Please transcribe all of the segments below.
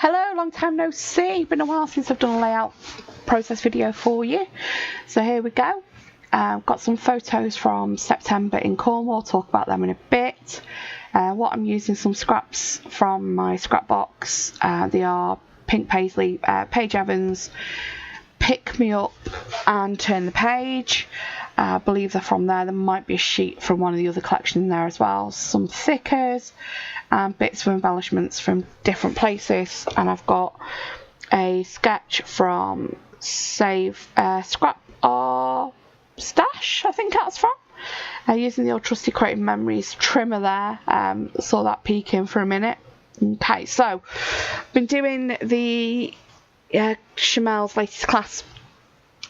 Hello, long time no see. Been a while since I've done a layout process video for you. So here we go. Got some photos from September in Cornwall. I'll talk about them in a bit. What I'm using, some scraps from my scrapbox. They are Pink Paisley, Paige Evans, Pick Me Up and Turn the Page. I believe they're from there. There might be a sheet from one of the other collections in there as well. Some thickers and bits of embellishments from different places. And I've got a sketch from Scrap or Stash, I think that's from. Using the old trusty Creative Memories trimmer there. Saw that peeking for a minute. Okay, so been doing the Chamel's latest class,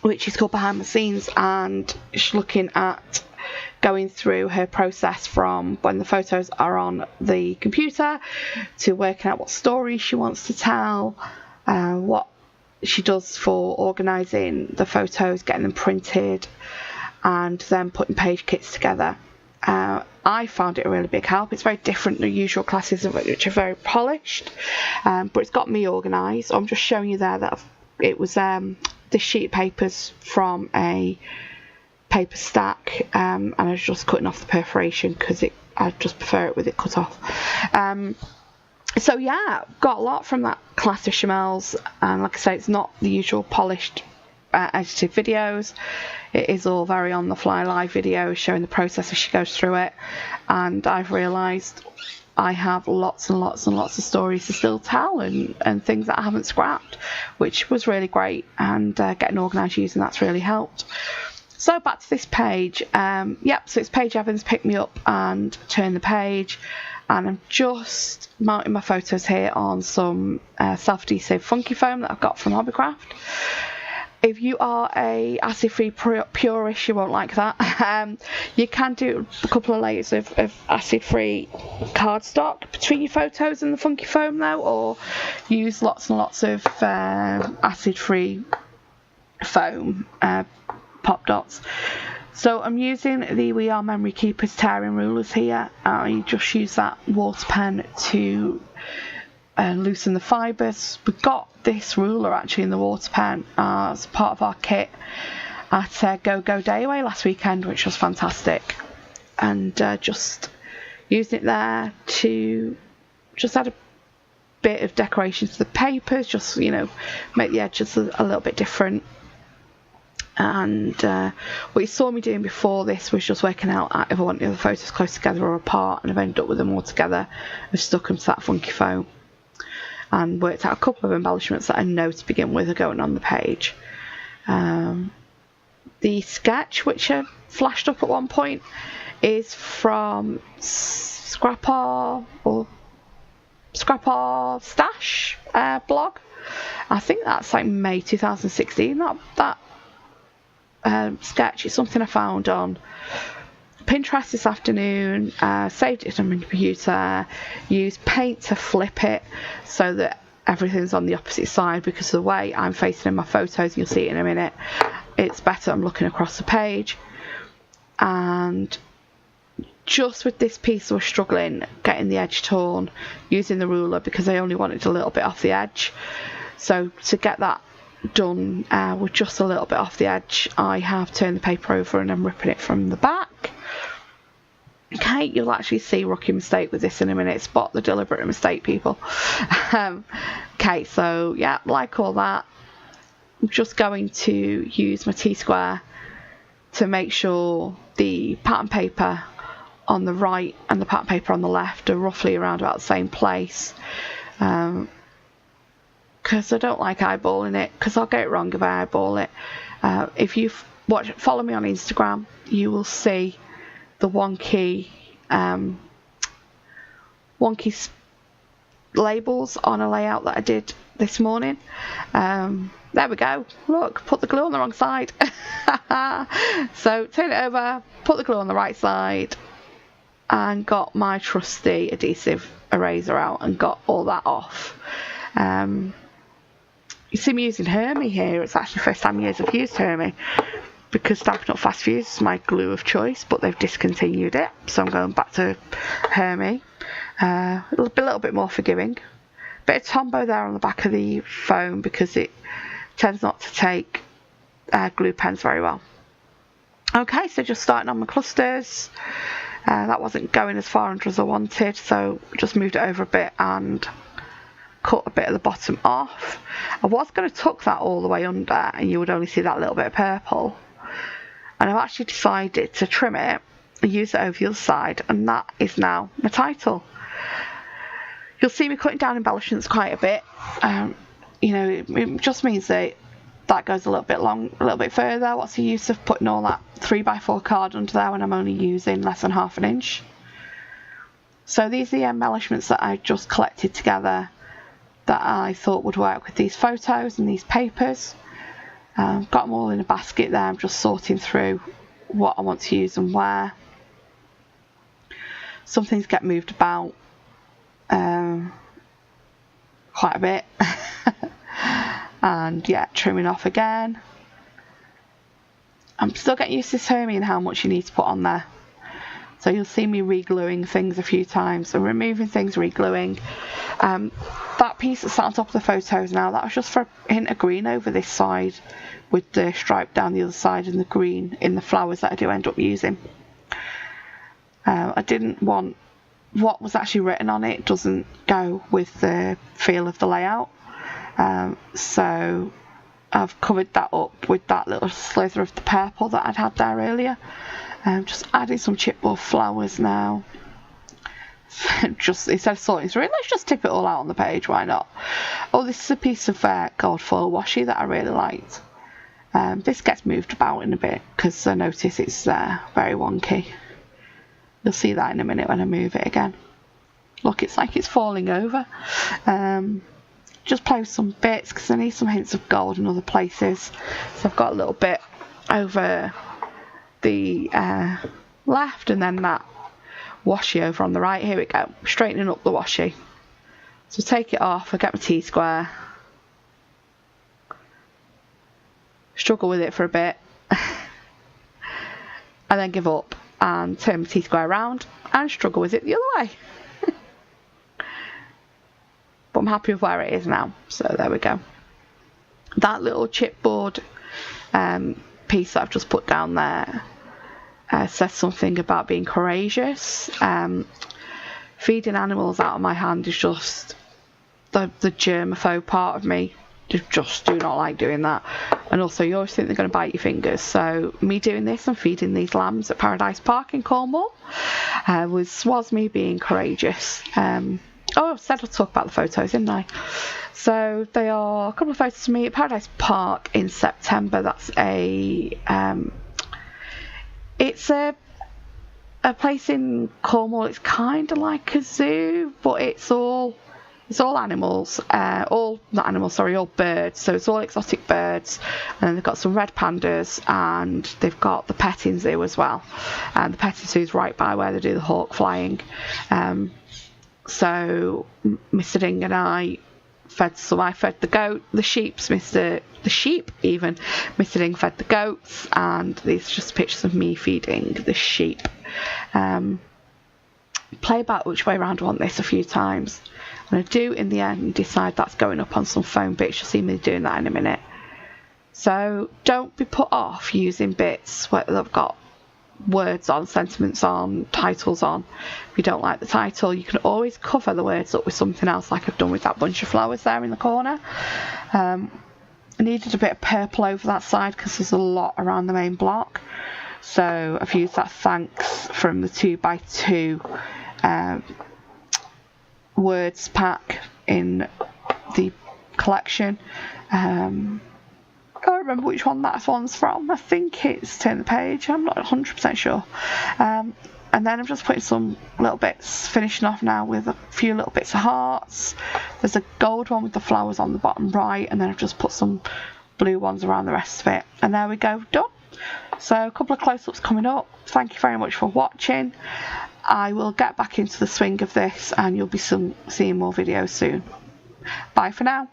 which is called Behind the Scenes, and she's looking at going through her process from when the photos are on the computer to working out what story she wants to tell, what she does for organising the photos, getting them printed, and then putting page kits together. I found it a really big help. It's very different than the usual classes, which are very polished, but it's got me organised. I'm just showing you there that it was this sheet of papers from a paper stack, and I was just cutting off the perforation because I just prefer it with it cut off. So yeah, got a lot from that class of Chamel's, and like I say, it's not the usual polished edited videos. It is all very on the fly live videos showing the process as she goes through it, and I've realised I have lots and lots and lots of stories to still tell, and things that I haven't scrapped, which was really great, and getting organised using that's really helped. So back to this page. So it's Paige Evans, Pick Me Up and Turn the Page, and I'm just mounting my photos here on some self-adhesive funky foam that I've got from Hobbycraft. If you are a acid-free purist, you won't like that. You can do a couple of layers of acid-free cardstock between your photos and the funky foam though, or use lots and lots of acid-free foam pop dots. So I'm using the We Are Memory Keepers tearing rulers here. I just use that water pen to loosen the fibres. We got this ruler actually in the water pen as part of our kit at Go Go Day Away last weekend, which was fantastic, and just using it there to just add a bit of decoration to the papers, just make the edges a little bit different. And what you saw me doing before this was just working out if I wanted the photos close together or apart, and I've ended up with them all together. I've stuck them to that funky foam and worked out a couple of embellishments that I know to begin with are going on the page. The sketch, which I flashed up at one point, is from Scrapbook Stash blog. I think that's like May 2016. That sketch is something I found on Pinterest this afternoon, saved it on my computer, used paint to flip it so that everything's on the opposite side, because of the way I'm facing in my photos, you'll see it in a minute, it's better I'm looking across the page. And just with this piece I was struggling getting the edge torn using the ruler, because I only wanted a little bit off the edge. So to get that done with just a little bit off the edge, I have turned the paper over and I'm ripping it from the back. Okay, you'll actually see rookie mistake with this in a minute. Spot the deliberate mistake, people. Okay, so yeah, like all that, I'm just going to use my T-square to make sure the pattern paper on the right and the pattern paper on the left are roughly around about the same place, because I don't like eyeballing it, because I'll get it wrong if I eyeball it. If you follow me on Instagram, you will see the wonky labels on a layout that I did this morning. There we go, look, put the glue on the wrong side. So turn it over, put the glue on the right side, and got my trusty adhesive eraser out and got all that off. You see me using Hermie here. It's actually the first time I've used Hermie, because Stampin' Up Fast Fuse is my glue of choice, but they've discontinued it, so I'm going back to Hermie. A little bit more forgiving. Bit of Tombow there on the back of the foam because it tends not to take glue pens very well. Okay, so just starting on my clusters. That wasn't going as far under as I wanted, so just moved it over a bit and cut a bit of the bottom off. I was going to tuck that all the way under and you would only see that little bit of purple. And I've actually decided to trim it and use it over the other side, and that is now my title. You'll see me cutting down embellishments quite a bit. You know, it just means that goes a little bit long, a little bit further. What's the use of putting all that 3x4 card under there when I'm only using less than ½ inch? So these are the embellishments that I just collected together that I thought would work with these photos and these papers. Got them all in a basket there. I'm just sorting through what I want to use and where. Some things get moved about quite a bit. And yeah, trimming off again. I'm still getting used to this Hermie and how much you need to put on there. So you'll see me re-gluing things a few times and removing things, re-gluing. That piece that's on top of the photos now, that was just for a hint of green over this side with the stripe down the other side and the green in the flowers that I do end up using. I didn't want what was actually written on it doesn't go with the feel of the layout. So I've covered that up with that little slither of the purple that I'd had there earlier. Just adding some chipboard flowers now. Just instead of sorting through it, let's just tip it all out on the page, why not? Oh, this is a piece of gold foil washi that I really liked. This gets moved about in a bit because I notice it's very wonky. You'll see that in a minute when I move it again. Look, it's like it's falling over. Just play with some bits because I need some hints of gold in other places. So I've got a little bit over the left and then that washi over on the right. Here we go, straightening up the washi. So take it off, I get my T-square, struggle with it for a bit and then give up and turn my T-square around and struggle with it the other way. But I'm happy with where it is now, so there we go. That little chipboard piece that I've just put down there says something about being courageous. Feeding animals out of my hand is just the germaphobe part of me. Just do not like doing that. And also you always think they're going to bite your fingers, so me doing this and feeding these lambs at Paradise Park in Cornwall was me being courageous. Oh, I said I'll talk about the photos, didn't I? So they are a couple of photos of me at Paradise Park in September. That's it's a place in Cornwall. It's kind of like a zoo, but it's all animals. All birds. So it's all exotic birds. And they've got some red pandas and they've got the petting zoo as well. And the petting zoo is right by where they do the hawk flying. So Mr. Ding and I fed the sheep, Mr. Ding fed the goats, and these are just pictures of me feeding the sheep. Play about which way around I want this a few times. And I do in the end decide that's going up on some foam bits. You'll see me doing that in a minute. So don't be put off using bits where they've got words on, sentiments on, titles on. If you don't like the title, you can always cover the words up with something else, like I've done with that bunch of flowers there in the corner. I needed a bit of purple over that side because there's a lot around the main block, so I've used that thanks from the 2x2 words pack in the collection. I can't remember which one that one's from. I think it's Turn the Page, I'm not 100% sure. And then I'm just putting some little bits, finishing off now with a few little bits of hearts. There's a gold one with the flowers on the bottom right, and then I've just put some blue ones around the rest of it. And there we go, done. So a couple of close-ups coming up. Thank you very much for watching. I will get back into the swing of this and you'll be seeing more videos soon. Bye for now.